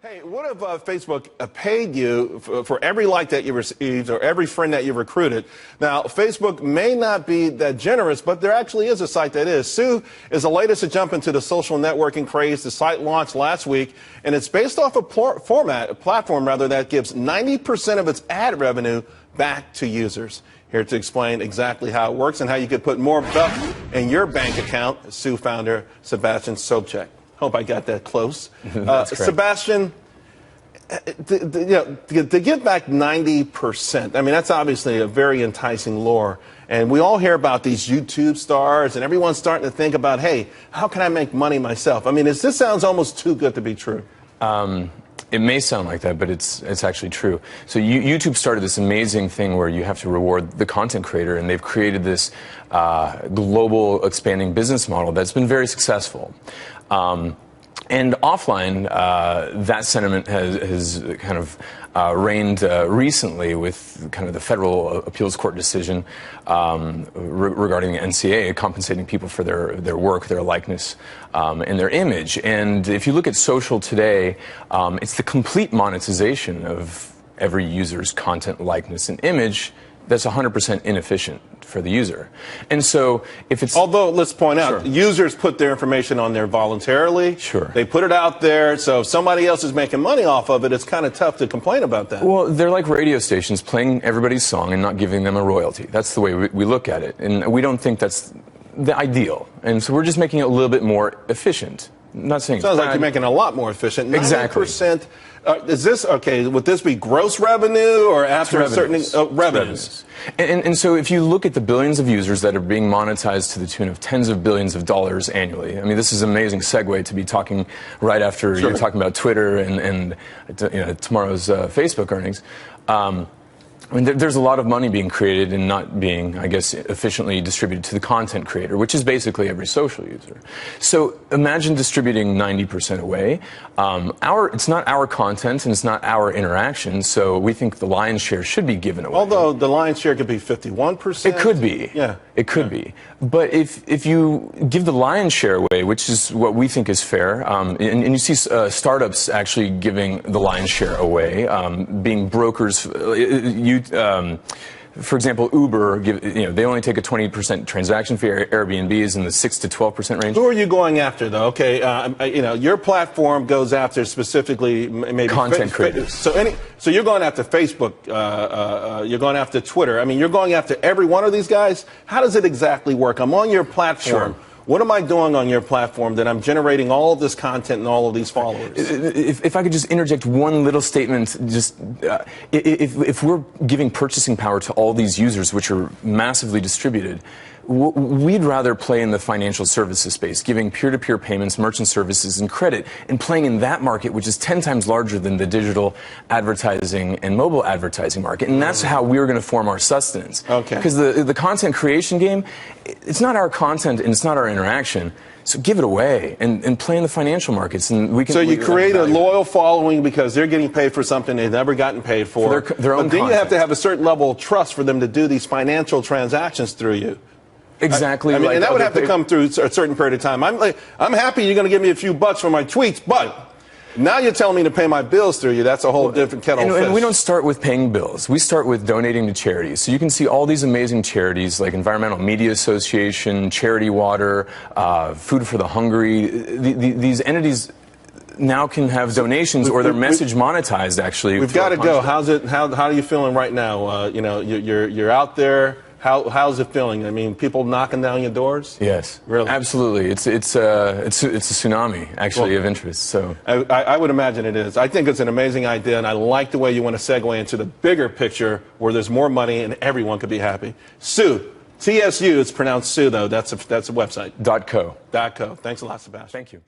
Hey, what if Facebook paid you for every like that you received or every friend that you recruited? Now, Facebook may not be that generous, but there actually is a site that is. Sue is the latest to jump into the social networking craze. The site launched last week, and it's based off a platform that gives 90% of its ad revenue back to users. Here to explain exactly how it works and how you could put more buck in your bank account, Sue founder Sebastian Sobczak. Hope I got that close. Sebastian, to give back 90%, I mean, that's obviously a very enticing lure. And we all hear about these YouTube stars, and everyone's starting to think about, hey, how can I make money myself? I mean, this sounds almost too good to be true. It may sound like that, but it's actually true. So YouTube started this amazing thing where you have to reward the content creator, and they've created this global expanding business model that's been very successful. And offline, that sentiment has kind of reigned recently with kind of the federal appeals court decision regarding the NCA compensating people for their work, their likeness, and their image. And if you look at social today, it's the complete monetization of every user's content, likeness, and image that's 100% inefficient for the user. And so if it's... Although, let's point out, users put their information on there voluntarily. Sure. They put it out there, so if somebody else is making money off of it, it's kind of tough to complain about that. Well, they're like radio stations playing everybody's song and not giving them a royalty. That's the way we look at it. And we don't think that's the ideal. And so we're just making it a little bit more efficient. I'm not saying sounds like you're making it a lot more efficient. 90%, exactly. Is this, okay, would this be gross revenue or after a certain revenues? And so if you look at the billions of users that are being monetized to the tune of tens of billions of dollars annually, I mean, this is an amazing segue to be talking right after you're talking about Twitter and tomorrow's Facebook earnings. I mean, there's a lot of money being created and not being, I guess, efficiently distributed to the content creator, which is basically every social user. So imagine distributing 90% away. It's not our content and it's not our interaction, so we think the lion's share should be given away. Although the lion's share could be 51%. It could be. Yeah. It could be. But if you give the lion's share away, which is what we think is fair, and you see startups actually giving the lion's share away, being brokers, for example, Uber, they only take a 20% transaction fee. Airbnb is in the 6 to 12% range. Who are you going after, though? Okay, your platform goes after specifically maybe content creators. So you're going after Facebook. You're going after Twitter. I mean, you're going after every one of these guys. How does it exactly work? I'm on your platform. Sure. What am I doing on your platform that I'm generating all of this content and all of these followers? If I could just interject one little statement, just if we're giving purchasing power to all these users, which are massively distributed, we'd rather play in the financial services space, giving peer-to-peer payments, merchant services, and credit, and playing in that market, which is 10 times larger than the digital advertising and mobile advertising market. And that's how we're going to form our sustenance. Okay. Because the content creation game, it's not our content and it's not our interaction. So give it away and play in the financial markets. And we can. So you create a loyal following because they're getting paid for something they've never gotten paid for. Their own but then content. You have to have a certain level of trust for them to do these financial transactions through you. Exactly. I mean, and that would have to come through a certain period of time. I'm happy you're going to give me a few bucks for my tweets, but now you're telling me to pay my bills through you. That's a whole different kettle of fish. And we don't start with paying bills. We start with donating to charities. So you can see all these amazing charities like Environmental Media Association, Charity Water, Food for the Hungry. These entities now can have donations or their message monetized, actually. We've got to go. How are you feeling right now? You're out there. How's it feeling? I mean, people knocking down your doors? Yes, really, absolutely. It's a tsunami actually of interest. So I would imagine it is. I think it's an amazing idea, and I like the way you want to segue into the bigger picture where there's more money and everyone could be happy. Sue, TSU. It's pronounced Sue though. That's a website. .co. .co. Thanks a lot, Sebastian. Thank you.